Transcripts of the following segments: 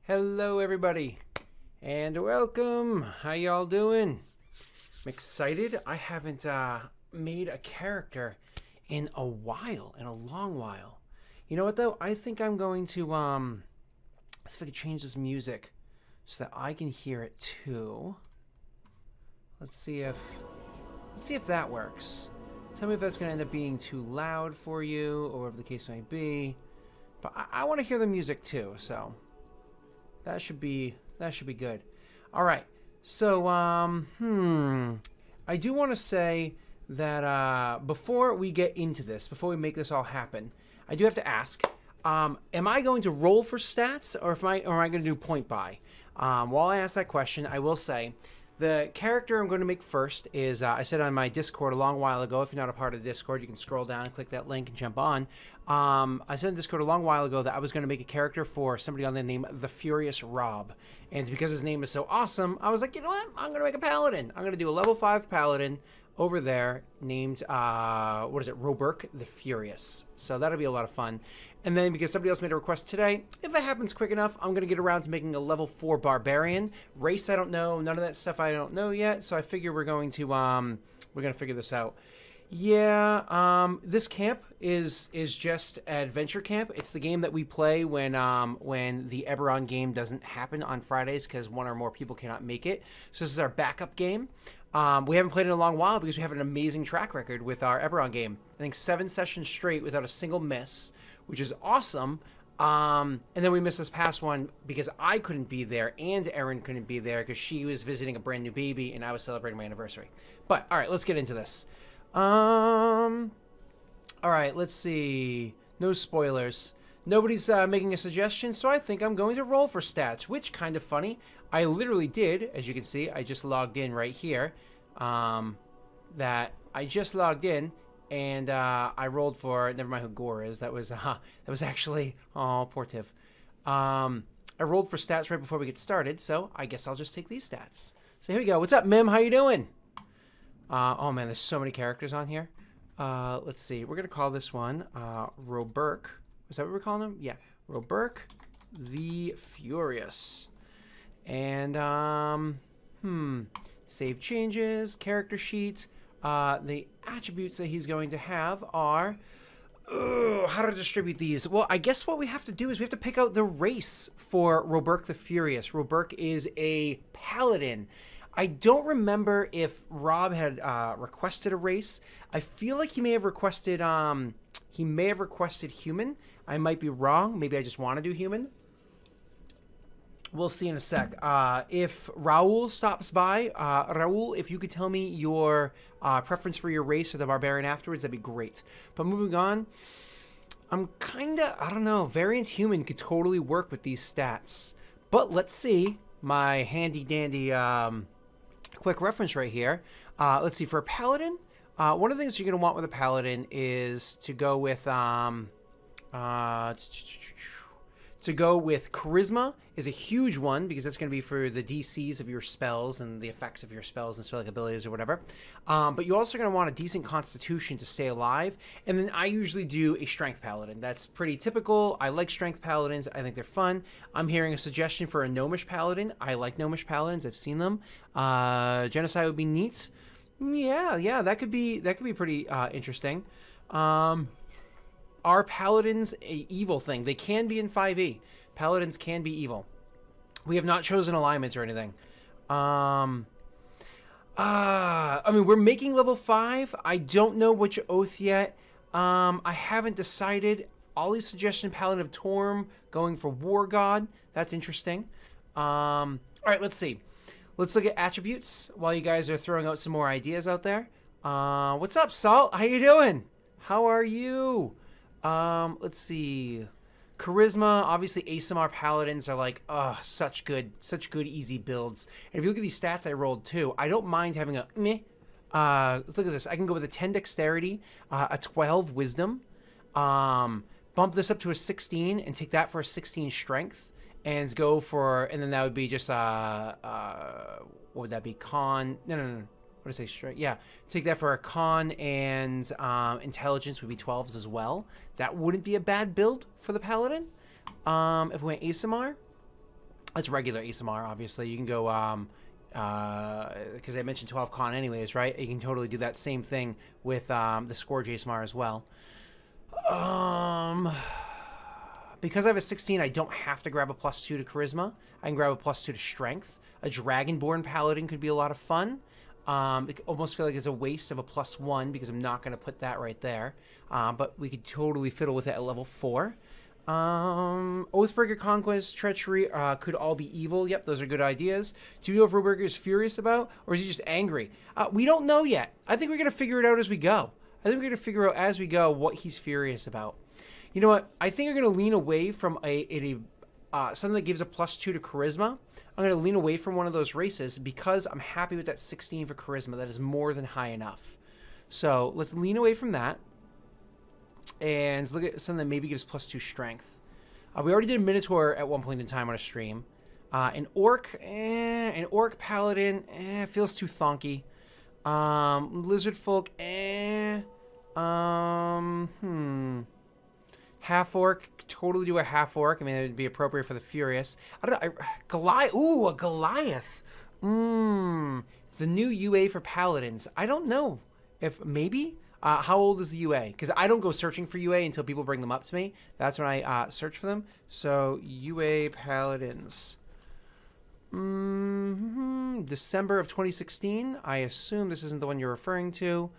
Hello everybody and welcome. How y'all doing? I'm excited. I haven't made a character in a while, in a long while. You know what though? I think I'm going to see if I can change this music so that I can hear it too. Let's see if that works. Tell me if that's going to end up being too loud for you or whatever the case may be. But I want to hear the music too, so that should be good. All right. So I do want to say that before we get into this, before we make this all happen, I do have to ask: am I going to roll for stats, or am I going to do point buy? While I ask that question, I will say the character I'm going to make first is, I said on my Discord a long while ago, if you're not a part of the Discord, you can scroll down and click that link and jump on. I said in Discord a long while ago that I was going to make a character for somebody on the name The Furious Rob. And because his name is so awesome, I was like, you know what? I'm going to make a Paladin. I'm going to do a level 5 Paladin over there named, Roberk the Furious. So that'll be a lot of fun. And then because somebody else made a request today, if it happens quick enough, I'm going to get around to making a level 4 Barbarian. Race, I don't know. None of that stuff I don't know yet. So I figure we're going to figure this out. Yeah, this camp is just Adventure Camp. It's the game that we play when the Eberron game doesn't happen on Fridays because one or more people cannot make it. So this is our backup game. We haven't played it in a long while because we have an amazing track record with our Eberron game. I think 7 sessions straight without a single miss, which is awesome. And then we missed this past one because I couldn't be there and Erin couldn't be there because she was visiting a brand new baby and I was celebrating my anniversary. But all right, let's get into this. All right, let's see. No spoilers. Nobody's making a suggestion, so I think I'm going to roll for stats, which kind of funny. I literally did, as you can see. I just logged in right here. That I just logged in, and I rolled for. Never mind who Gore is. That was actually poor Tiv. I rolled for stats right before we get started, so I guess I'll just take these stats. So here we go. What's up, Mim? How you doing? Oh man, there's so many characters on here. Let's see. We're gonna call this one Roberk. Is that what we're calling him? Yeah, Roberk the Furious. And save changes, character sheet. The attributes that he's going to have are how to distribute these. Well, I guess what we have to do is we have to pick out the race for Roberk the Furious. Roberk is a paladin. I don't remember if Rob had requested a race. I feel like he may have requested human. I might be wrong. Maybe I just want to do human. We'll see in a sec. If Raul stops by, Raul, if you could tell me your preference for your race or the barbarian afterwards, that'd be great. But moving on, I'm kinda, I don't know, variant human could totally work with these stats. But let's see my handy dandy quick reference right here. Let's see, for a paladin, one of the things you're going to want with a paladin is to go with charisma is a huge one because that's going to be for the DCs of your spells and the effects of your spells and spell abilities or whatever. But you also going to want a decent constitution to stay alive. And then I usually do a strength paladin. That's pretty typical. I like strength paladins. I think they're fun. I'm hearing a suggestion for a gnomish paladin. I like gnomish paladins. I've seen them. Genocide would be neat. Yeah, that could be pretty interesting. Are paladins a evil thing? They can be in 5e. Paladins can be evil. We have not chosen alignments or anything. I mean, we're making level 5. I don't know which oath yet. I haven't decided. Ollie's suggestion, Paladin of Torm, going for War God. That's interesting. All right, let's see. Let's look at attributes while you guys are throwing out some more ideas out there. What's up, Salt? How you doing? How are you? Let's see. Charisma, obviously ASMR paladins are like, such good easy builds. And if you look at these stats I rolled too, I don't mind having a meh. Let's look at this. I can go with a 10 dexterity, a 12 wisdom, bump this up to a 16 and take that for a 16 strength and go for, and then that would be just, what would that be? Con, no. What did I say? Straight? Yeah. Take that for a con and intelligence would be 12s as well. That wouldn't be a bad build for the paladin. If we went ASMR, That's regular ASMR, obviously. You can go, because I mentioned 12 con anyways, right? You can totally do that same thing with the Scourge ASMR as well. Because I have a 16, I don't have to grab a +2 to Charisma. I can grab a +2 to Strength. A Dragonborn Paladin could be a lot of fun. It almost feel like it's a waste of a +1 because I'm not going to put that right there. But we could totally fiddle with it at level 4. Oathbreaker, Conquest, Treachery could all be evil. Yep, those are good ideas. Do you know if Ruberger is furious about, or is he just angry? We don't know yet. I think we're going to figure it out as we go. I think we're going to figure out as we go what he's furious about. You know what? I think I'm going to lean away from something that gives a +2 to Charisma. I'm going to lean away from one of those races because I'm happy with that 16 for Charisma. That is more than high enough. So let's lean away from that. And look at something that maybe gives +2 Strength. We already did Minotaur at one point in time on a stream. An Orc Paladin, feels too thonky. Lizard Folk, Half Orc, totally do a Half Orc. I mean, it'd be appropriate for the Furious. I don't know. Goliath. Ooh, a Goliath. The new UA for Paladins. I don't know if maybe. How old is the UA? Because I don't go searching for UA until people bring them up to me. That's when I search for them. So UA Paladins. December of 2016. I assume this isn't the one you're referring to.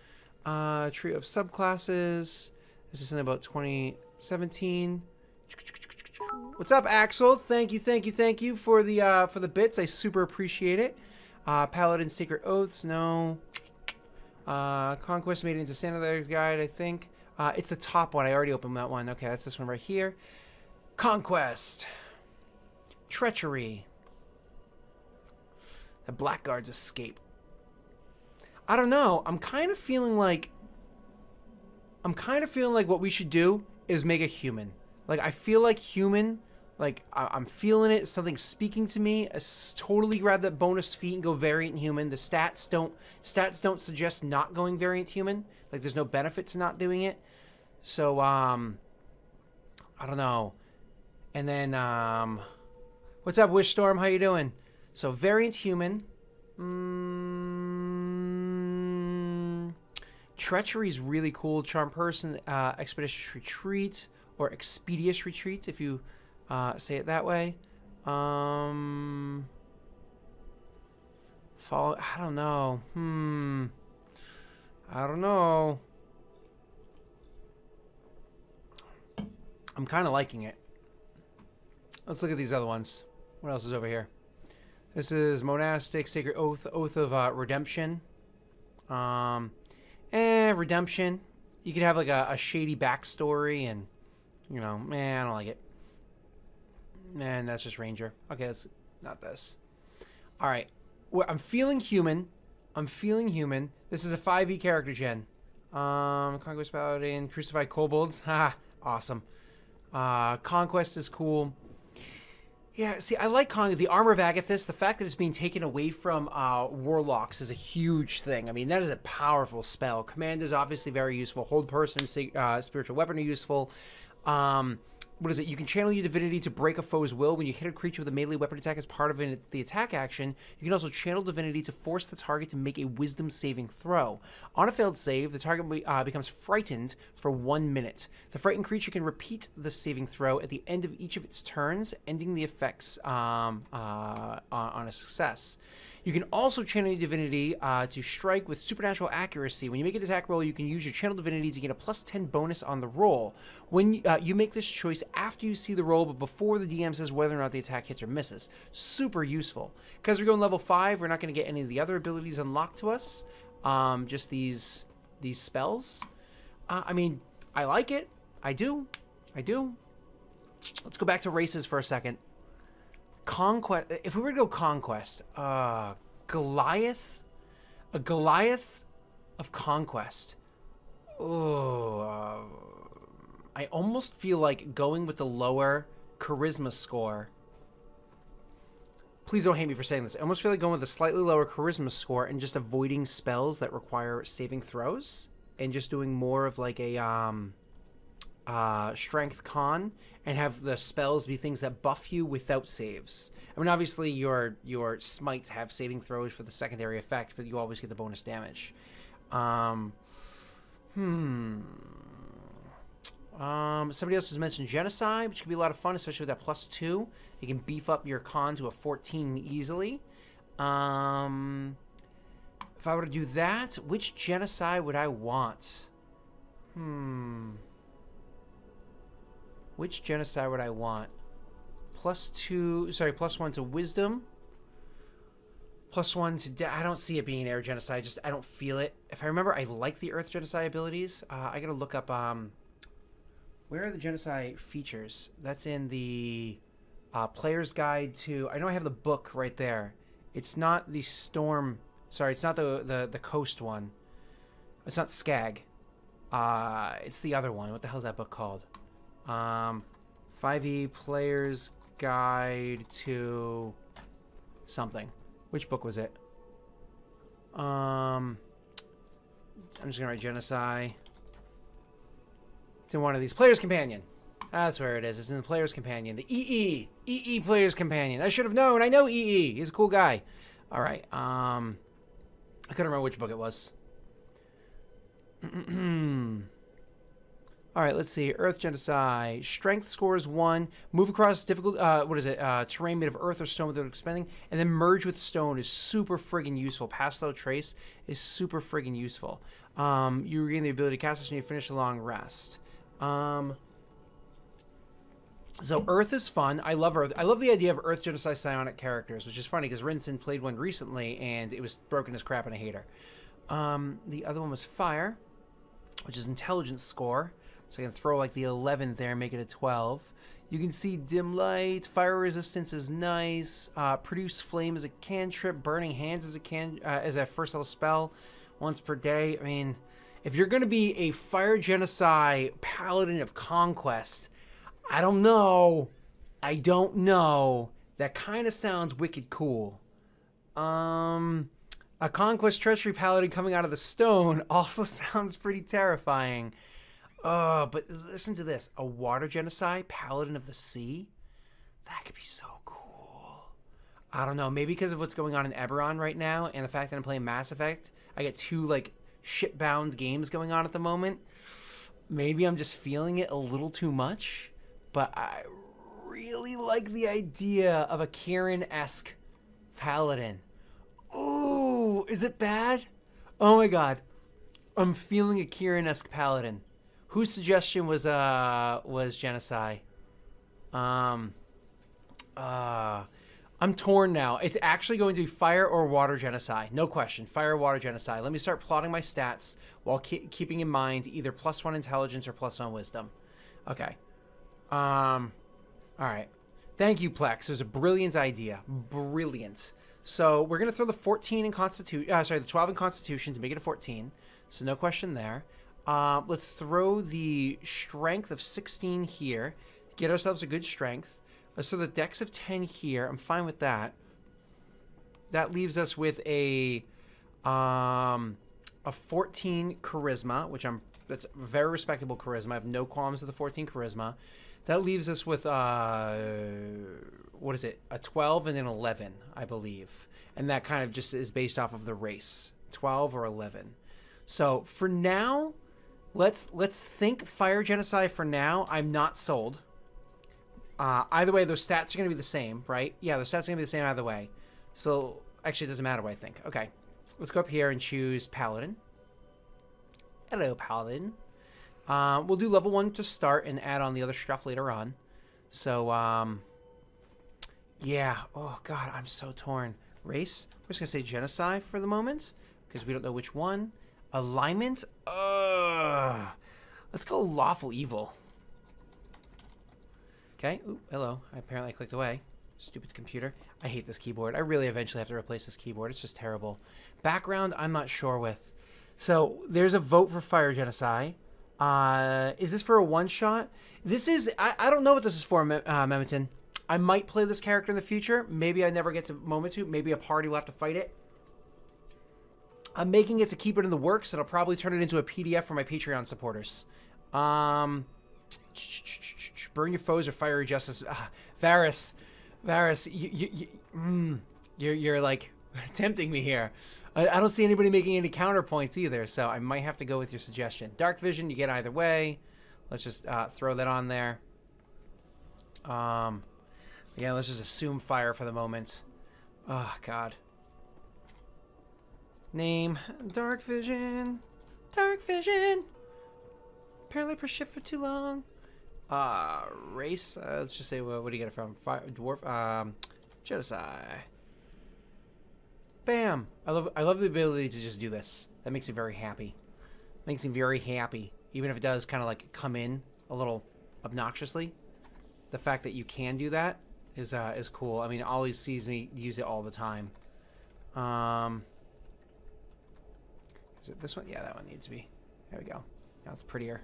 Tree of subclasses. This is something about 2017. What's up, Axel? Thank you for the bits. I super appreciate it. Paladin Sacred Oaths, no. Conquest made it into Standard Guide, I think. It's the top one. I already opened that one. Okay, that's this one right here. Conquest. Treachery. The Blackguard's Escape. I don't know. I'm kind of feeling like what we should do is make a human. Like, I feel like human. Like, I'm feeling it. Something's speaking to me. I totally grab that bonus feat and go variant human. The stats don't suggest not going variant human. Like, there's no benefit to not doing it. So, I don't know. And then, what's up, Wishstorm? How you doing? So, variant human. Treachery is really cool. Charm Person, Expeditious Retreat, or Expeditious Retreat, if you say it that way. Follow. I don't know. I don't know. I'm kind of liking it. Let's look at these other ones. What else is over here? This is Monastic, Sacred Oath, Oath of Redemption. Redemption. You could have like a shady backstory, and you know, I don't like it. Man, that's just Ranger. Okay, that's not this. All right, I'm feeling human. This is a 5e character gen. Conquest Paladin, Crucified Kobolds. Ha, awesome. Conquest is cool. Yeah, see, I like the Armor of Agathis. The fact that it's being taken away from Warlocks is a huge thing. I mean, that is a powerful spell. Command is obviously very useful. Hold Person and Spiritual Weapon are useful. What is it? You can channel your divinity to break a foe's will. When you hit a creature with a melee weapon attack as part of the attack action, you can also channel divinity to force the target to make a wisdom saving throw. On a failed save, the target becomes frightened for 1 minute. The frightened creature can repeat the saving throw at the end of each of its turns, ending the effects on a success. You can also channel your divinity to strike with supernatural accuracy. When you make an attack roll, you can use your channel divinity to gain a +10 bonus on the roll. When you make this choice after you see the roll, but before the DM says whether or not the attack hits or misses. Super useful. Because we're going level 5, we're not going to get any of the other abilities unlocked to us. Just these spells. I mean, I like it. I do. Let's go back to races for a second. Conquest. If we were to go Conquest, Goliath, a Goliath of Conquest. Oh, I almost feel like going with the lower charisma score. Please don't hate me for saying this. I almost feel like going with a slightly lower charisma score and just avoiding spells that require saving throws, and just doing more of like a strength con and have the spells be things that buff you without saves. I mean, obviously your smites have saving throws for the secondary effect, but you always get the bonus damage. Somebody else has mentioned Genocide, which could be a lot of fun, especially with that +2. You can beef up your con to a 14 easily. If I were to do that, which Genocide would I want? Which Genocide would I want? +1 to Wisdom. +1 to... I don't see it being an Air Genocide. Just, I don't feel it. If I remember, I like the Earth Genocide abilities. I gotta look up... where are the Genocide features? That's in the Player's Guide to... I know I have the book right there. It's not the Storm... Sorry, it's not the Coast one. It's not Skag. It's the other one. What the hell is that book called? 5e Player's Guide to... something. Which book was it? I'm just gonna write Genocide. It's in one of these. Player's Companion. That's where it is. It's in the Player's Companion. The EE Player's Companion. I should have known. I know EE. He's a cool guy. All right. I couldn't remember which book it was. All right, let's see. Earth Genocide. Strength scores 1. Move across difficult, terrain made of earth or stone without expending. And then merge with stone is super friggin' useful. Pass without trace is super friggin' useful. You regain the ability to cast this when you finish a long rest. So Earth is fun. I love Earth. I love the idea of Earth Genocide psionic characters, which is funny because Rinson played one recently and it was broken as crap and I hate her. The other one was Fire, which is intelligence score. So I can throw like the 11 there and make it a 12. You can see dim light, fire resistance is nice. Produce flame as a cantrip, burning hands as a first level spell, once per day. I mean, if you're gonna be a Fire Genocide Paladin of Conquest, I don't know. That kind of sounds wicked cool. A Conquest Treachery Paladin coming out of the stone also sounds pretty terrifying. But listen to this. A Water Genocide Paladin of the Sea? That could be so cool. I don't know. Maybe because of what's going on in Eberron right now and the fact that I'm playing Mass Effect, I get 2, like, ship-bound games going on at the moment. Maybe I'm just feeling it a little too much. But I really like the idea of a Kieran-esque Paladin. Ooh, is it bad? Oh my god. I'm feeling a Kieran-esque Paladin. Whose suggestion was Genocide? I'm torn now. It's actually going to be Fire or Water Genocide. No question. Fire or Water Genocide. Let me start plotting my stats while keeping in mind either +1 intelligence or +1 wisdom. Okay. All right. Thank you, Plex. It was a brilliant idea. Brilliant. So we're going to throw the 14 in the 12 in Constitution to make it a 14. So no question there. Let's throw the strength of 16 here. Get ourselves a good strength. Let's throw the dex of 10 here. I'm fine with that. That leaves us with a 14 charisma, that's very respectable charisma. I have no qualms with the 14 charisma. That leaves us with what is it? A 12 and an 11, I believe. And that kind of just is based off of the race. 12 or 11. So for now, let's think Fire Genocide for now. I'm not sold. Either way, those stats are going to be the same, right? Yeah, those stats are going to be the same either way. So actually, it doesn't matter what I think. Okay, let's go up here and choose Paladin. Hello, Paladin. We'll do level 1 to start and add on the other stuff later on. So, yeah. Oh, God, I'm so torn. Race? We're just going to say Genocide for the moment because we don't know which one. Alignment? Let's go Lawful Evil. Okay. Ooh, hello. I clicked away. Stupid computer. I hate this keyboard. I really eventually have to replace this keyboard. It's just terrible. Background, I'm not sure with. So, there's a vote for Fire Genocide. Is this for a one-shot? This is... I don't know what this is for, Memeton. I might play this character in the future. Maybe I never get to moment to. Maybe a party will have to fight it. I'm making it to keep it in the works, and I'll probably turn it into a PDF for my Patreon supporters. Burn your foes or fiery justice. Varys, you're like tempting me here. I don't see anybody making any counterpoints either, so I might have to go with your suggestion. Dark vision, you get either way. Let's just throw that on there. Yeah, let's just assume fire for the moment. Oh, God. Name, dark vision. Dark vision. Apparently per shift for too long. Race, let's just say, what do you get it from? Fire, dwarf, genocide. Bam! I love the ability to just do this. That makes me very happy. Makes me very happy. Even if it does kind of like come in a little obnoxiously. The fact that you can do that is cool. I mean, Ollie sees me use it all the time. Is it this one? Yeah, that one needs to be. There we go. Now it's prettier.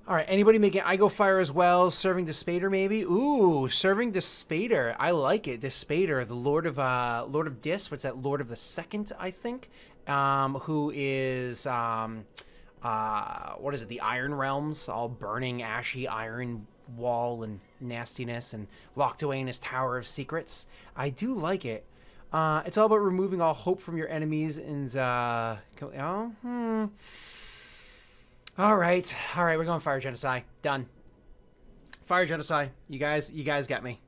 All right, anybody making I go fire as well? Serving Despater maybe? Ooh, serving Despater. I like it. Despater, the Lord of Dis. What's that? Lord of the Second, I think. Who is what is it? The Iron Realms, all burning, ashy iron wall and nastiness, and locked away in his Tower of Secrets. I do like it. It's all about removing all hope from your enemies and All right, we're going Fire Genocide. Done. Fire Genocide. You guys got me.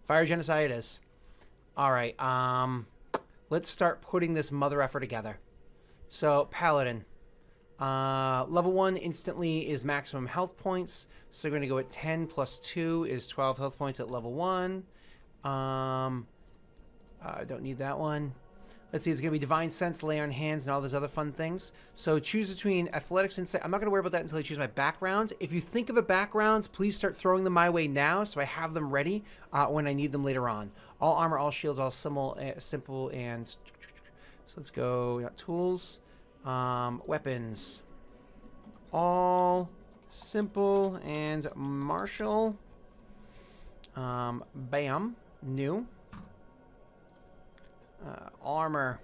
Fire Genocide it is. All right, let's start putting this mother effer together. So, Paladin. Level 1 instantly is maximum health points. So, we're going to go at 10 plus 2 is 12 health points at level 1. I don't need that one. Let's see, it's going to be Divine Sense, Lay on Hands, and all those other fun things. So choose between Athletics and... I'm not going to worry about that until I choose my backgrounds. If you think of a backgrounds, please start throwing them my way now so I have them ready when I need them later on. All armor, all shields, all simple and... So let's go... We got tools. Weapons. All simple and martial. Bam. New. Armor.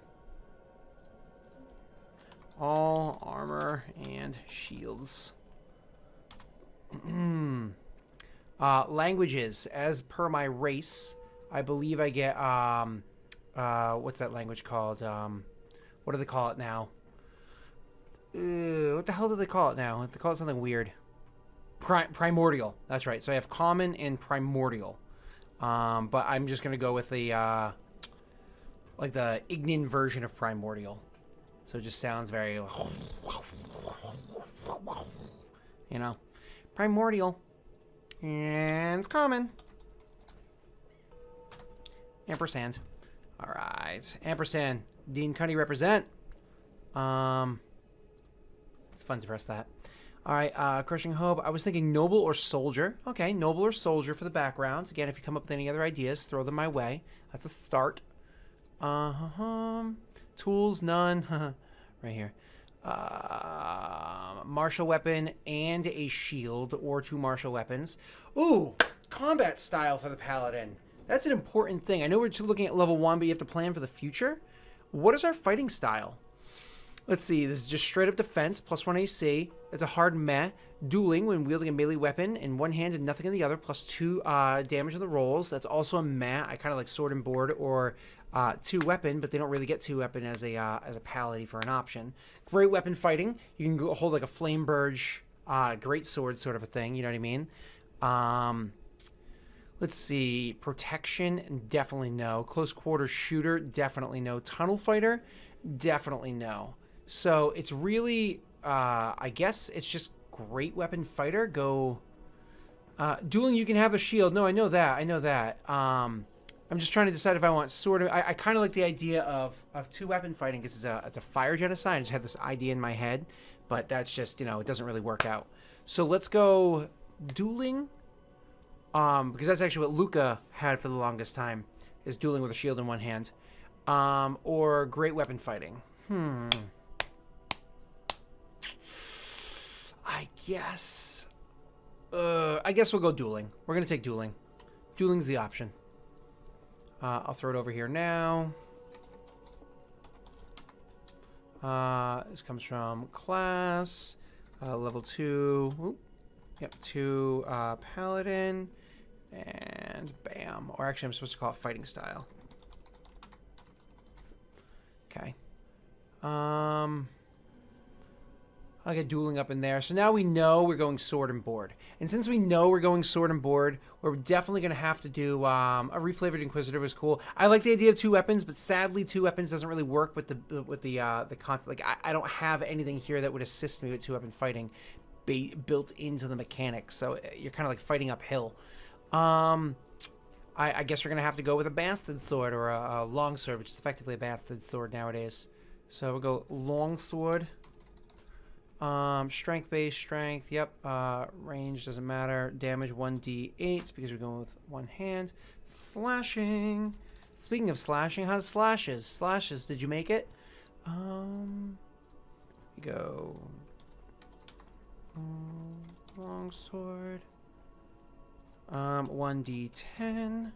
All armor and shields. Languages. As per my race, I believe I get, what's that language called? What do they call it now? What the hell do they call it now? They call it something weird. Primordial. That's right. So I have common and primordial. But I'm just going to go with the, like the Ignan version of primordial. So it just sounds very, you know, primordial. And common. Ampersand. All right. Ampersand. Dean Cunny represent. It's fun to press that. All right. Crushing Hope. I was thinking noble or soldier. Okay. Noble or soldier for the backgrounds. Again, if you come up with any other ideas, throw them my way. That's a start. Tools, none. Right here. Martial weapon and a shield, or 2 martial weapons. Ooh, combat style for the Paladin. That's an important thing. I know we're looking at level 1, but you have to plan for the future. What is our fighting style? Let's see. This is just straight up defense, +1 AC. It's a hard meh. Dueling when wielding a melee weapon in one hand and nothing in the other, +2 damage on the rolls. That's also a meh. I kind of like sword and board or 2 weapon, but they don't really get 2 weapon as a paladin for an option. Great weapon fighting. You can go hold like a flame burge, great sword sort of a thing. You know what I mean? Let's see. Protection, definitely no. Close quarters shooter, definitely no. Tunnel fighter, definitely no. So it's really, I guess it's just great weapon fighter. Go. Dueling, you can have a shield. No, I know that. I'm just trying to decide if I want sword. I kind of like the idea of 2 weapon fighting because it's a fire genocide. I just had this idea in my head, but that's just, you know, it doesn't really work out. So let's go dueling, because that's actually what Luca had for the longest time, is dueling with a shield in one hand, or great weapon fighting. I guess we'll go dueling. We're gonna take dueling. Dueling's the option. I'll throw it over here now. This comes from class, level 2. Oop. Yep, 2 Paladin. And bam. Or actually, I'm supposed to call it fighting style. Okay. I'll get dueling up in there. So now we know we're going sword and board. And since we know we're going sword and board, we're definitely going to have to do a reflavored Inquisitor was cool. I like the idea of 2 weapons, but sadly 2 weapons doesn't really work with the concept. Like I don't have anything here that would assist me with 2-weapon fighting built into the mechanics. So you're kind of like fighting uphill. I guess we're going to have to go with a bastard sword or a long sword, which is effectively a bastard sword nowadays. So we'll go long sword. Strength base, strength, yep. Range doesn't matter. Damage 1d8 because we're going with one hand. Slashing. Speaking of slashing, how's slashes? Slashes, did you make it? Go. Long sword. 1d10.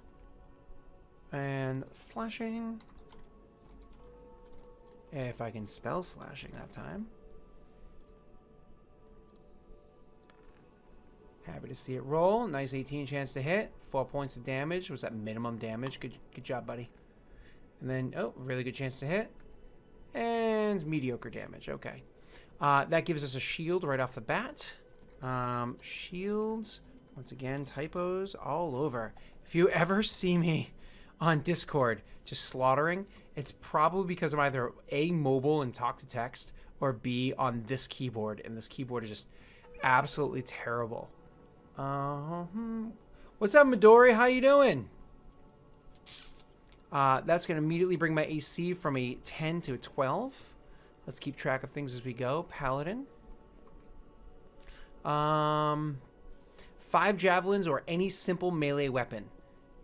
And slashing. If I can spell slashing that time. Happy to see it roll. Nice 18 chance to hit. 4 points of damage. Was that minimum damage? Good job, buddy. And then, oh, really good chance to hit. And mediocre damage. Okay. That gives us a shield right off the bat. Shields. Once again, typos all over. If you ever see me on Discord just slaughtering, it's probably because I'm either A, mobile and talk to text, or B, on this keyboard. And this keyboard is just absolutely terrible. What's up, Midori? How you doing? That's going to immediately bring my AC from a 10 to a 12. Let's keep track of things as we go. Paladin. 5 javelins or any simple melee weapon.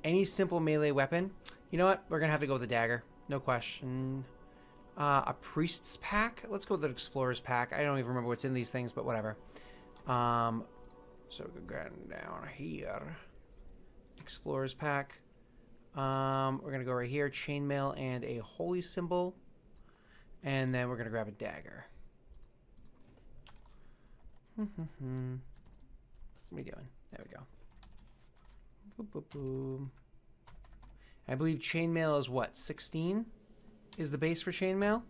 Any simple melee weapon. You know what? We're going to have to go with a dagger. No question. A priest's pack. Let's go with an explorer's pack. I don't even remember what's in these things, but whatever. So we're going down here. Explorer's pack. We're going to go right here. Chainmail and a holy symbol. And then we're going to grab a dagger. What are we doing? There we go. Boop, boop, boop. I believe chainmail is what? 16 is the base for chainmail.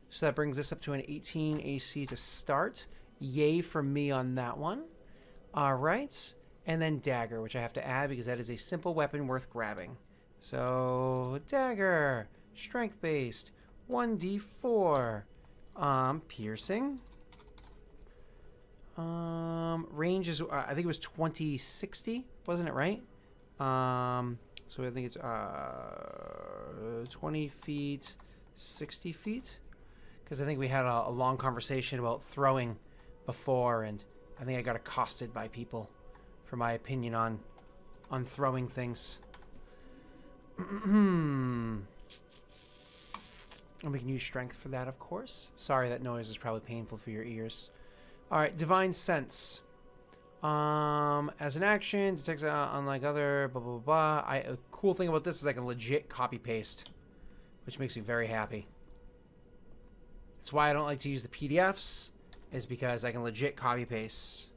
So that brings us up to an 18 AC to start. Yay for me on that one. All right. And then dagger, which I have to add because that is a simple weapon worth grabbing. So dagger, strength based, 1d4, piercing. Range is I think it was 2060, wasn't it right? So I think it's 20 feet, 60 feet, because I think we had a long conversation about throwing before, and I think I got accosted by people for my opinion on throwing things. And we can use strength for that, of course. Sorry, that noise is probably painful for your ears. All right, divine sense. As an action, detects unlike other blah blah blah. A cool thing about this is I can legit copy paste, which makes me very happy. That's why I don't like to use the PDFs, is because I can legit copy paste.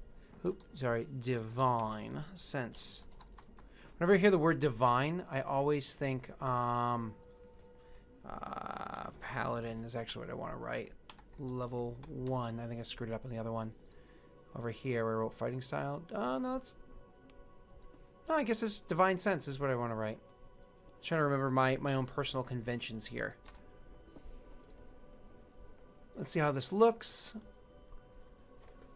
Oop, sorry, divine sense. Whenever I hear the word divine, I always think paladin is actually what I want to write. Level 1. I think I screwed it up on the other one. Over here, where I wrote fighting style. No, it's... No, I guess it's divine sense is what I want to write. I'm trying to remember my own personal conventions here. Let's see how this looks.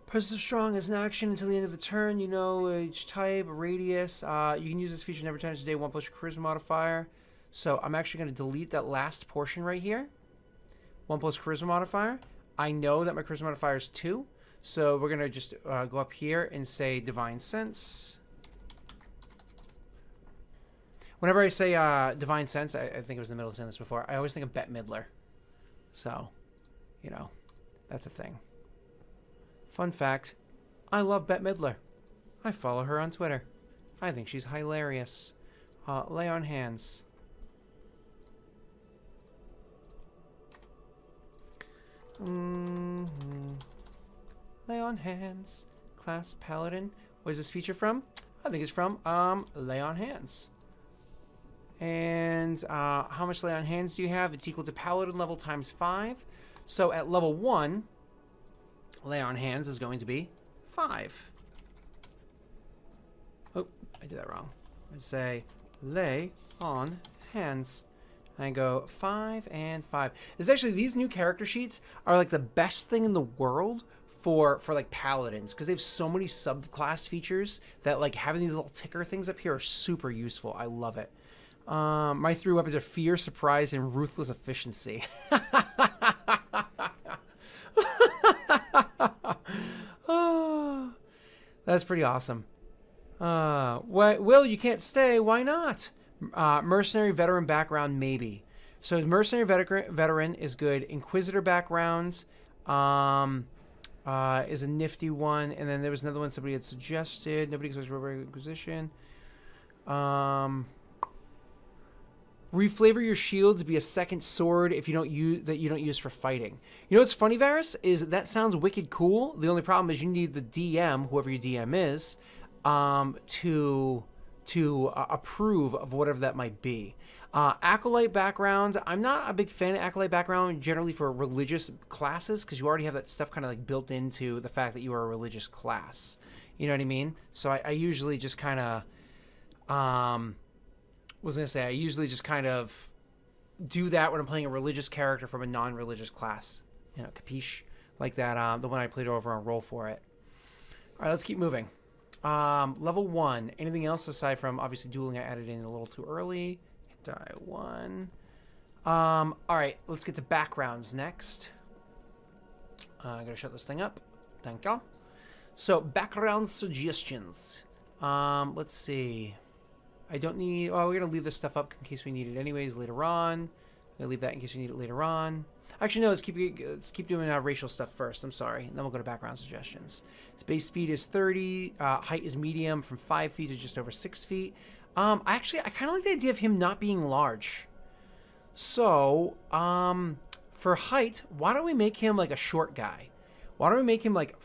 Person strong as an action until the end of the turn. You know each type, radius. You can use this feature every time today. 1+ your charisma modifier. So I'm actually going to delete that last portion right here. 1+ charisma modifier. I know that my charisma modifier is 2. So we're going to just go up here and say divine sense. Whenever I say divine sense, I think it was in the middle of the sentence before, I always think of Bette Midler. So, you know, that's a thing. Fun fact, I love Bette Midler. I follow her on Twitter. I think she's hilarious. Lay on hands. Lay on hands. subclass Paladin. Where's this feature from? I think it's from Lay on Hands. And how much Lay on Hands do you have? It's equal to Paladin level times 5. So at level 1, Lay on Hands is going to be 5. Oh, I did that wrong. I'd say Lay on Hands. And I go 5 and 5. There's actually, these new character sheets are like the best thing in the world for like paladins, because they have so many subclass features that like having these little ticker things up here are super useful. I love it. My 3 weapons are fear, surprise, and ruthless efficiency. Oh, that's pretty awesome. Will, you can't stay. Why not? Mercenary veteran background, maybe. So mercenary veteran is good. Inquisitor backgrounds is a nifty one. And then there was another one somebody had suggested. Nobody expects regular Inquisition. Reflavor your shield to be a second sword if you don't use for fighting. You know what's funny, Varys, is that sounds wicked cool. The only problem is you need the DM, whoever your DM is, to approve of whatever that might be. Acolyte backgrounds, I'm not a big fan of Acolyte background generally for religious classes, because you already have that stuff kind of like built into the fact that you are a religious class. You know what I mean? So I usually just kind of, I usually just kind of do that when I'm playing a religious character from a non-religious class. You know, capiche? Like that, the one I played over on Roll For It. All right, let's keep moving. Level 1. Anything else aside from obviously dueling I added in a little too early. Die 1. All right, let's get to backgrounds next. I gotta shut this thing up. Thank y'all. So background suggestions. Let's see. I don't need. Oh, we're gonna leave this stuff up in case we need it anyways later on. I'm gonna leave that in case we need it later on. Actually, no. Let's keep doing racial stuff first. I'm sorry. And then we'll go to background suggestions. Base speed is 30. Height is medium, from 5 feet to just over 6 feet. I kind of like the idea of him not being large. So, for height, why don't we make him like a short guy? Why don't we make him like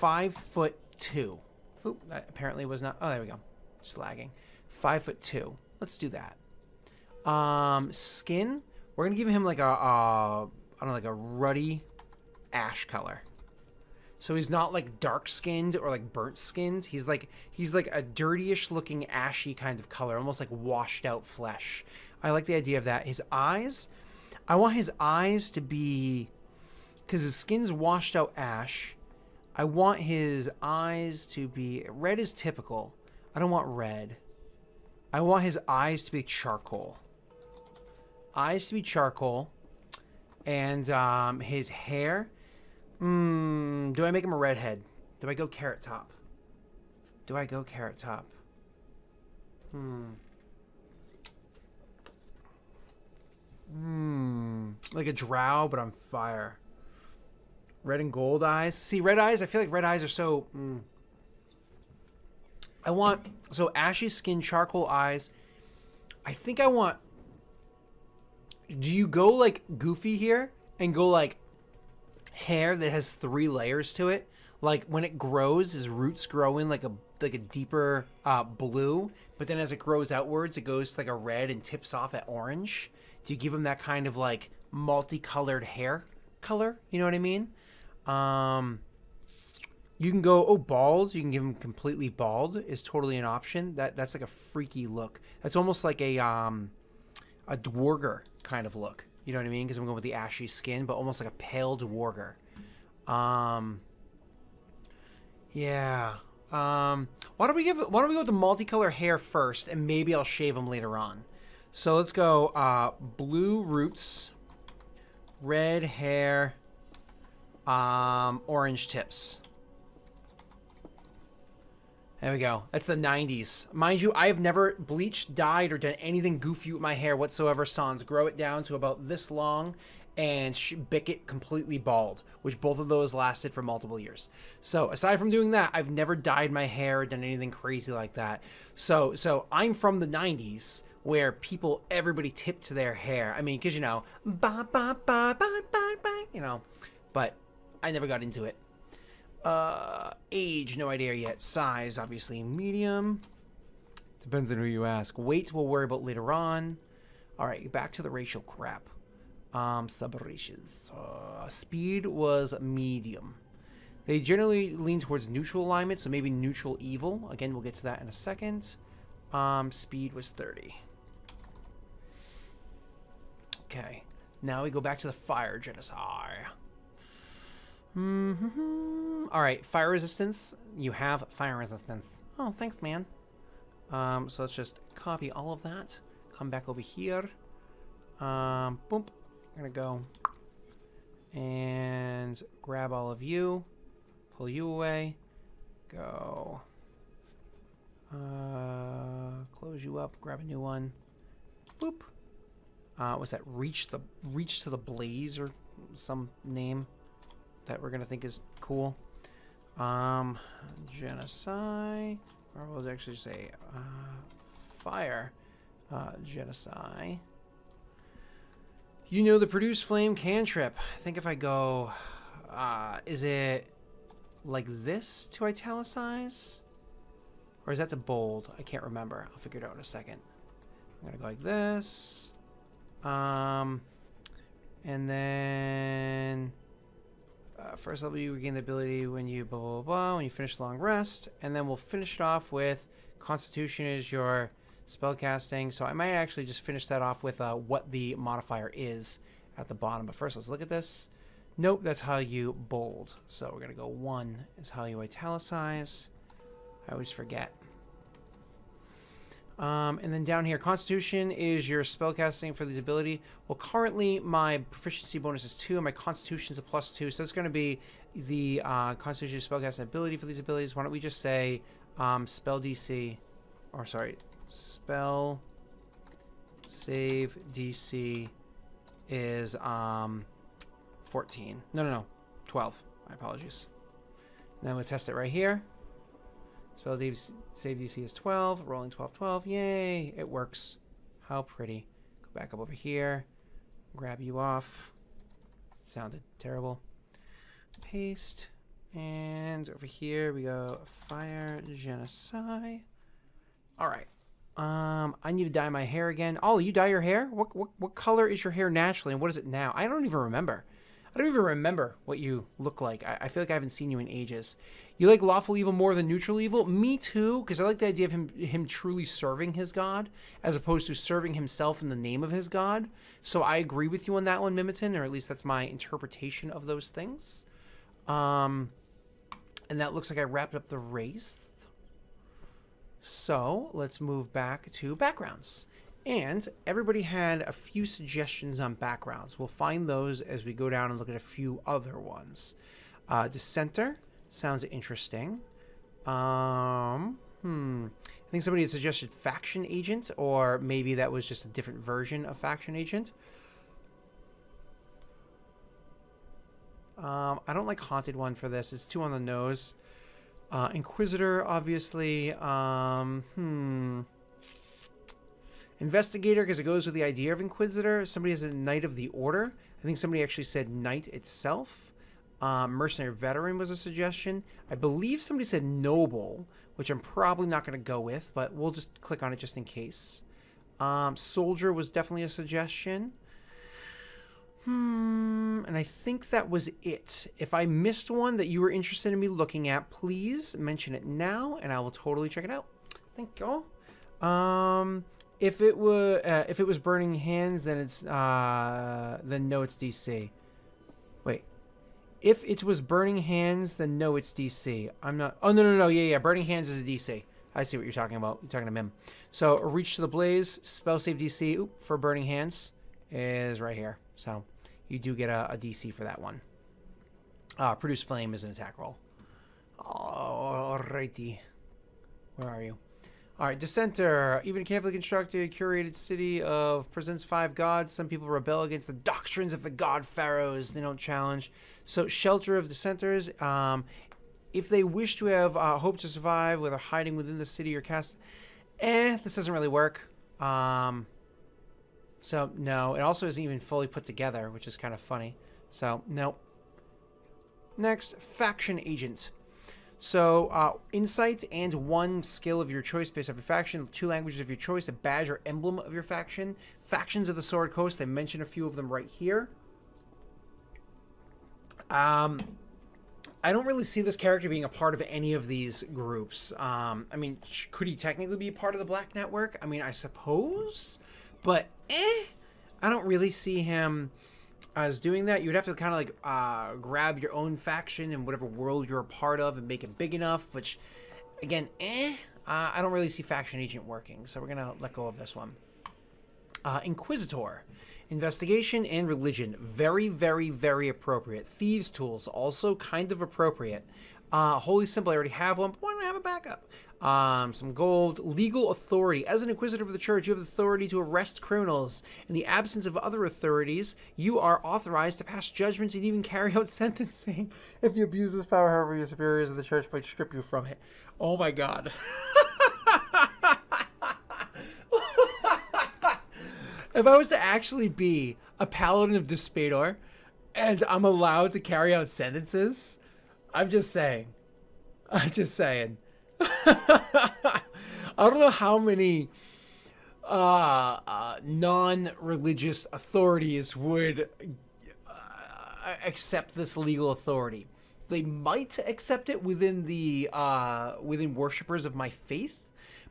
5'2"? Oop, that apparently was not. Oh, there we go. Just lagging. 5'2". Let's do that. Skin. We're gonna give him like I don't know, like a ruddy ash color. So he's not like dark skinned or like burnt skinned. He's like a dirtyish looking ashy kind of color, almost like washed out flesh. I like the idea of that. His eyes, I want his eyes to be, because his skin's washed out ash, I want his eyes to be, red is typical. I don't want red. I want his eyes to be charcoal. Eyes to be charcoal. And his hair, do I make him a redhead? Do I go carrot top? Like a drow, but on fire. Red and gold eyes. See, red eyes, I feel like red eyes are so... I want... So, ashy skin, charcoal eyes. I think I want... Do you go, like, goofy here? And go, like, hair that has 3 layers to it? Like, when it grows, his roots grow in, like a deeper blue. But then as it grows outwards, it goes to, like, a red and tips off at orange. Do you give him that kind of, like, multicolored hair color? You know what I mean? You can go, bald. You can give him completely bald is totally an option. That's like a freaky look. That's almost like a dwarger kind of look. You know what I mean? Because I'm going with the ashy skin, but almost like a pale dwarger. Yeah. Why don't we go with the multicolor hair first, and maybe I'll shave him later on. So let's go blue roots, red hair, orange tips. There we go. That's the 90s. Mind you, I have never bleached, dyed, or done anything goofy with my hair whatsoever sans grow it down to about this long and bick it completely bald, which both of those lasted for multiple years. So aside from doing that, I've never dyed my hair or done anything crazy like that. So I'm from the 90s where everybody tipped their hair. I mean, because, you know, you know, but I never got into it. Age, no idea yet. Size, obviously medium. Depends on who you ask. Weight, we'll worry about later on. All right, back to the racial crap. Sub-races. Speed was medium. They generally lean towards neutral alignment, so maybe neutral evil. Again, we'll get to that in a second. Speed was 30. Okay, now we go back to the fire genocide. All right, fire resistance. You have fire resistance. Oh, thanks, man. So let's just copy all of that. Come back over here. Boom. I'm gonna go and grab all of you. Pull you away. Go. Close you up. Grab a new one. Boop. What's that? Reach to the blaze, or some name that we're gonna think is cool. Genocide. Or we'll actually say fire. Genocide. You know the produce flame cantrip. I think if I go, is it like this to italicize? Or is that to bold? I can't remember. I'll figure it out in a second. I'm gonna go like this. And then first level you regain the ability when you blah blah blah when you finish long rest, and then we'll finish it off with Constitution is your spellcasting. So I might actually just finish that off with what the modifier is at the bottom. But first, let's look at this. Nope, that's how you bold. So we're gonna go 1 is how you italicize. I always forget. And then down here, Constitution is your spellcasting for this ability. Well, currently my proficiency bonus is 2, and my Constitution is a +2, so it's going to be the Constitution spellcasting ability for these abilities. Why don't we just say spell DC, or sorry, spell save DC is 14. No, 12. My apologies. Now we'll test it right here. Spell save DC is 12. Rolling 12, 12. Yay! It works. How pretty. Go back up over here. Grab you off. Sounded terrible. Paste. And over here we go fire genocide. All right. I need to dye my hair again. Oh, you dye your hair? What color is your hair naturally, and what is it now? I don't even remember. I don't even remember what you look like. I feel like I haven't seen you in ages. You like lawful evil more than neutral evil? Me too, because I like the idea of him truly serving his god, as opposed to serving himself in the name of his god. So I agree with you on that one, Mimitin, or at least that's my interpretation of those things. And that looks like I wrapped up the race. So let's move back to backgrounds. And everybody had a few suggestions on backgrounds. We'll find those as we go down and look at a few other ones. Dissenter sounds interesting. I think somebody had suggested faction agent, or maybe that was just a different version of faction agent. I don't like haunted one for this. It's too on the nose. Inquisitor, obviously. Investigator, because it goes with the idea of Inquisitor. Somebody has a Knight of the Order. I think somebody actually said Knight itself. Mercenary Veteran was a suggestion. I believe somebody said Noble, which I'm probably not going to go with, but we'll just click on it just in case. Soldier was definitely a suggestion. And I think that was it. If I missed one that you were interested in me looking at, please mention it now, and I will totally check it out. Thank you. If it was Burning Hands, then it's then no, it's DC. Wait, if it was Burning Hands, then no, it's DC. I'm not. Oh no, yeah. Burning Hands is a DC. I see what you're talking about. You're talking to Mim. So Reach to the Blaze, spell save DC for Burning Hands is right here. So you do get a DC for that one. Produce Flame is an attack roll. Alrighty, where are you? All right, Dissenter. Even a carefully constructed, curated city presents 5 gods. Some people rebel against the doctrines of the god pharaohs. They don't challenge. So, Shelter of Dissenters. If they wish to have hope to survive, whether hiding within the city or cast... this doesn't really work. So, no. It also isn't even fully put together, which is kind of funny. So, nope. Next, Faction Agent. So, insight and 1 skill of your choice based off your faction, 2 languages of your choice, a badge or emblem of your faction, factions of the Sword Coast. I mentioned a few of them right here. I don't really see this character being a part of any of these groups. I mean, could he technically be a part of the Black Network? I mean, I suppose, but I don't really see him as doing that. You would have to kind of like grab your own faction in whatever world you're a part of and make it big enough, which, again, I don't really see faction agent working, so we're going to let go of this one. Inquisitor. Investigation and religion. Very, very, very appropriate. Thieves' tools. Also kind of appropriate. Holy symbol. I already have one, but why don't I have a backup? Some gold. Legal authority. As an inquisitor of the church, you have the authority to arrest criminals. In the absence of other authorities, you are authorized to pass judgments and even carry out sentencing. If you abuse this power, however, your superiors of the church might strip you from it. Oh my god. If I was to actually be a paladin of Despador and I'm allowed to carry out sentences, I'm just saying. I don't know how many non-religious authorities would accept this legal authority. They might accept it within the within worshippers of my faith,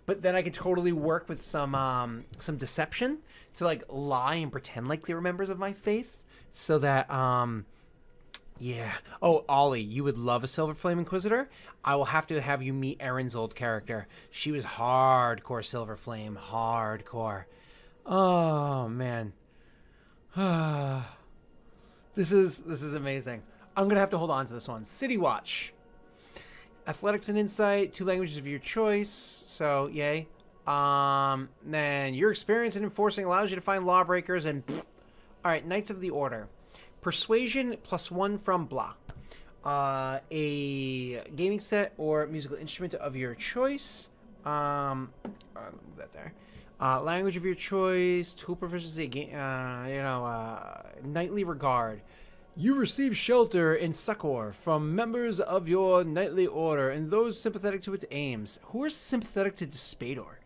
but then I could totally work with some deception to like lie and pretend like they were members of my faith, so that yeah. Oh, Ollie, you would love a Silver Flame Inquisitor. I will have to have you meet Erin's old character. She was hardcore Silver Flame, hardcore. Oh man, this is amazing. I'm gonna have to hold on to this one. City Watch. Athletics and Insight, 2 languages of your choice. So yay. Then your experience in enforcing allows you to find lawbreakers and. All right, Knights of the Order. Persuasion +1 from blah. A gaming set or musical instrument of your choice. Move that there. Language of your choice. Tool proficiency. Knightly regard. You receive shelter and succor from members of your knightly order and those sympathetic to its aims. Who are sympathetic to Despador?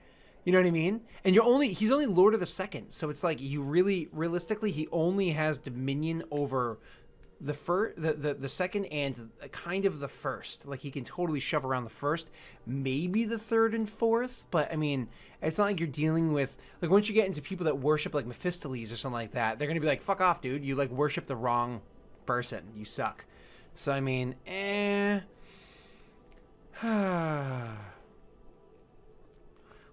You know what I mean? And he's only Lord of the Second, so it's like realistically he only has dominion over the second and kind of the first. Like he can totally shove around the first, maybe the third and fourth, but I mean, it's not like you're dealing with like once you get into people that worship like Mephistopheles or something like that, they're gonna be like, fuck off, dude. You like worship the wrong person. You suck. So I mean,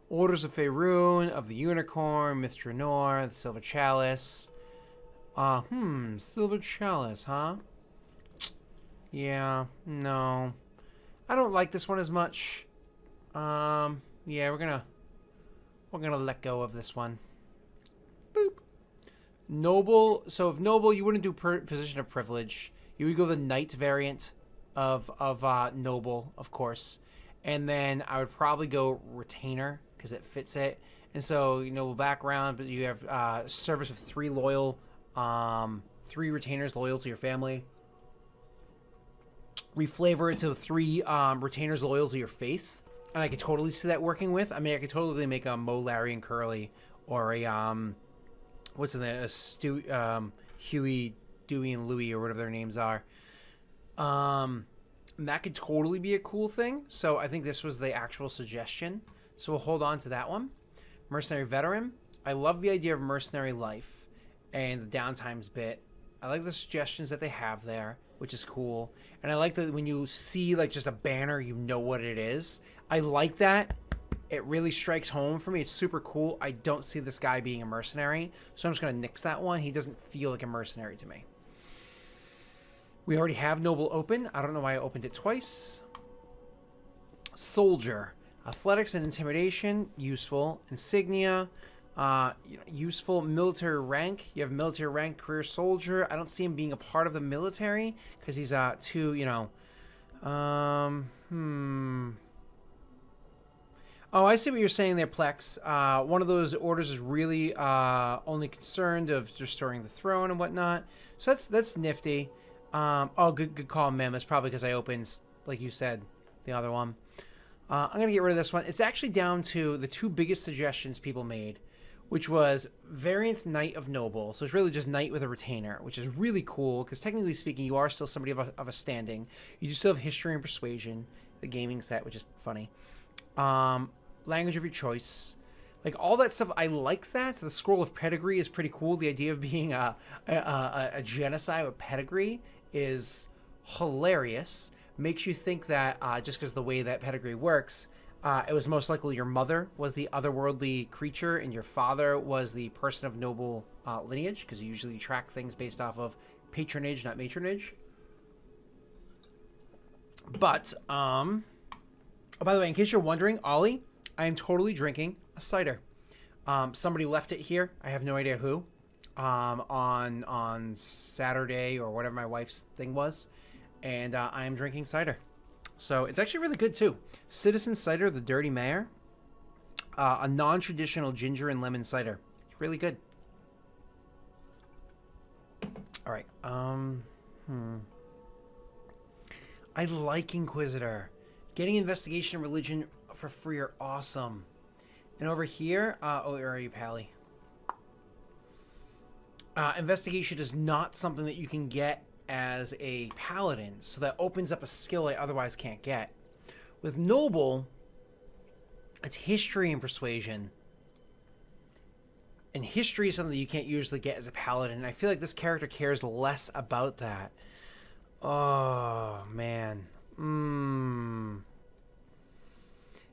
Orders of Faerun, of the Unicorn, Mithranor, the Silver Chalice. Silver Chalice, huh? Yeah, no. I don't like this one as much. Yeah, we're gonna let go of this one. Boop. Noble. So if Noble, you wouldn't do position of privilege. You would go the Knight variant of Noble, of course. And then I would probably go Retainer, because it fits it. And so, Noble background, but you have service of 3 loyal, 3 retainers loyal to your family. Reflavor it to 3 retainers loyal to your faith. And I could totally see that working with. I mean, I could totally make a Mo, Larry, and Curly, or a what's in there? Huey, Dewey, and Louie, or whatever their names are. That could totally be a cool thing. So I think this was the actual suggestion. So we'll hold on to that one. Mercenary Veteran. I love the idea of mercenary life and the downtimes bit. I like the suggestions that they have there, which is cool. And I like that when you see like just a banner, you know what it is. I like that. It really strikes home for me. It's super cool. I don't see this guy being a mercenary, so I'm just going to nix that one. He doesn't feel like a mercenary to me. We already have Noble open. I don't know why I opened it twice. Soldier. Athletics and Intimidation, useful. Insignia, useful. Military rank. You have military rank, career soldier. I don't see him being a part of the military because he's too, Oh, I see what you're saying there, Plex. One of those orders is really only concerned of restoring the throne and whatnot. So that's nifty. Good call, Mem. It's probably because I opened, like you said, the other one. I'm going to get rid of this one. It's actually down to the 2 biggest suggestions people made, which was variant Knight of Noble. So it's really just Knight with a retainer, which is really cool because technically speaking, you are still somebody of a standing. You do still have History and Persuasion, the gaming set, which is funny. Language of your choice. Like, all that stuff, I like that. The Scroll of Pedigree is pretty cool. The idea of being a genocide with pedigree is hilarious. Makes you think that just because the way that pedigree works, it was most likely your mother was the otherworldly creature and your father was the person of noble lineage, because you usually track things based off of patronage, not matronage. But, oh, by the way, in case you're wondering, Ollie, I am totally drinking a cider. Somebody left it here. I have no idea who. On Saturday or whatever my wife's thing was. And I am drinking cider. So it's actually really good too. Citizen Cider, the Dirty Mayor. A non-traditional ginger and lemon cider. It's really good. All right. I like Inquisitor. Getting Investigation and Religion for free are awesome. And over here, oh, where are you, Pally? Investigation is not something that you can get as a paladin, so that opens up a skill I otherwise can't get. With Noble, it's History and Persuasion. And History is something that you can't usually get as a paladin, and I feel like this character cares less about that. Oh, man.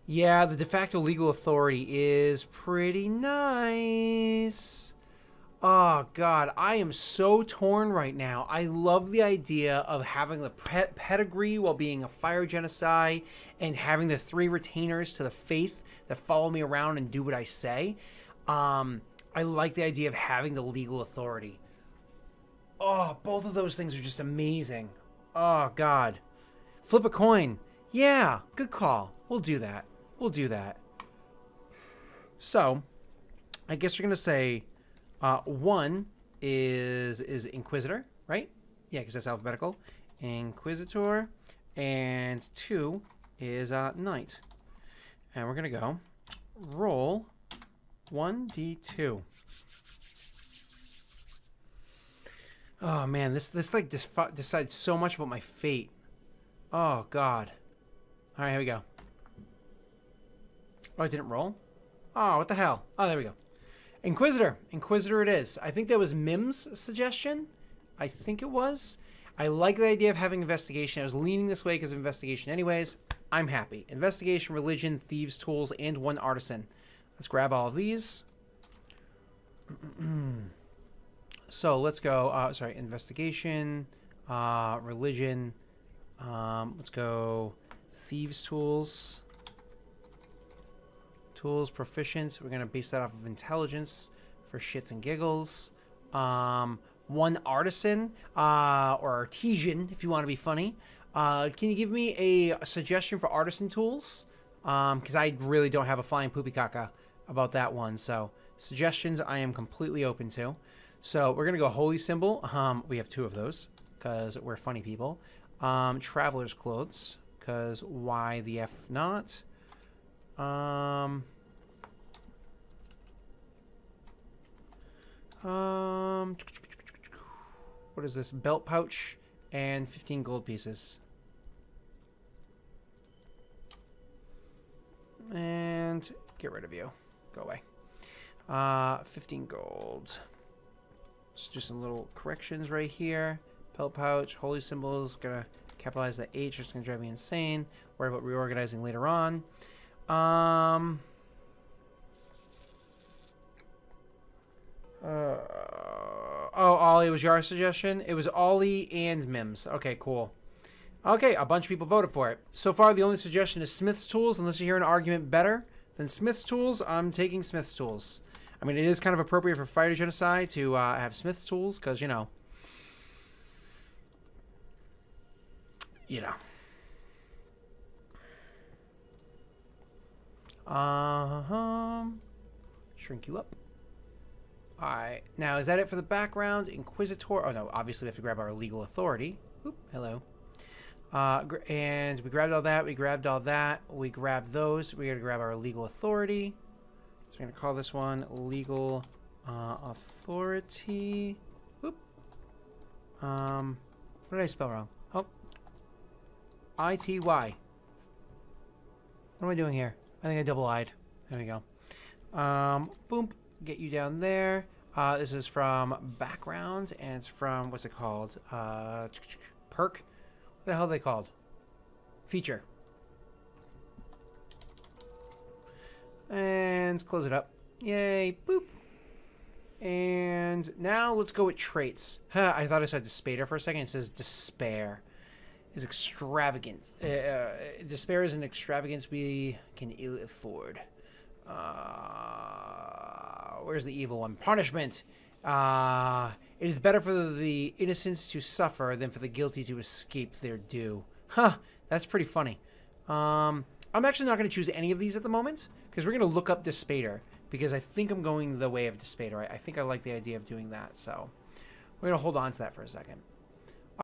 Yeah, the de facto legal authority is pretty nice. Oh, God, I am so torn right now. I love the idea of having the pedigree while being a fire genocide and having the 3 retainers to the faith that follow me around and do what I say. I like the idea of having the legal authority. Oh, both of those things are just amazing. Oh, God. Flip a coin. Yeah, good call. We'll do that. We'll do that. So, I guess we're going to say 1 is Inquisitor, right? Yeah, because that's alphabetical. Inquisitor. And 2 is Knight. And we're going to go roll 1d2. Oh, man, this like decides so much about my fate. Oh, God. All right, here we go. Oh, I didn't roll? Oh, what the hell? Oh, there we go. Inquisitor. Inquisitor it is. I think that was Mim's suggestion. I think it was. I like the idea of having investigation. I was leaning this way because of investigation anyways. I'm happy. Investigation, religion, thieves, tools, and 1 artisan. Let's grab all of these. So let's go. Sorry, investigation, religion. Let's go thieves, tools. Tools, proficient. We're going to base that off of intelligence for shits and giggles. 1 artisan, or artisan, if you want to be funny. Can you give me a suggestion for artisan tools? Because I really don't have a flying poopy caca about that one. So suggestions I am completely open to. So we're going to go holy symbol. We have 2 of those because we're funny people. Traveler's clothes, because why the F not? What is this? Belt pouch and 15 gold pieces. And get rid of you. Go away. 15 gold. Just do some little corrections right here. Belt pouch, holy symbols, gonna capitalize the H, it's gonna drive me insane. Worry about reorganizing later on. Oh, Ollie, was your suggestion? It was Ollie and Mims. Okay, cool. Okay, a bunch of people voted for it. So far, the only suggestion is Smith's Tools. Unless you hear an argument better than Smith's Tools, I'm taking Smith's Tools. I mean, it is kind of appropriate for Fire Genocide to have Smith's Tools, because, you know. Shrink you up. Alright, now is that it for the background? Inquisitor. Oh no, obviously we have to grab our legal authority. Oop, hello. And we grabbed all that. We grabbed all that. We grabbed those. We got to grab our legal authority. So we're going to call this one legal authority. Whoop. What did I spell wrong? Oh. ITY. What am I doing here? I think I double-eyed. There we go. Boom. Get you down there. This is from background, and it's from, what's it called? Perk? What the hell are they called? Feature. And close it up. Yay. Boop. And now let's go with traits. I thought I said despair for a second. It says despair is extravagant. Despair is an extravagance we can ill afford. Where's the evil one? Punishment. It is better for the innocents to suffer than for the guilty to escape their due. Huh, that's pretty funny. I'm actually not going to choose any of these at the moment, because we're going to look up Despair, because I think I'm going the way of Despair. I think I like the idea of doing that, so we're going to hold on to that for a second.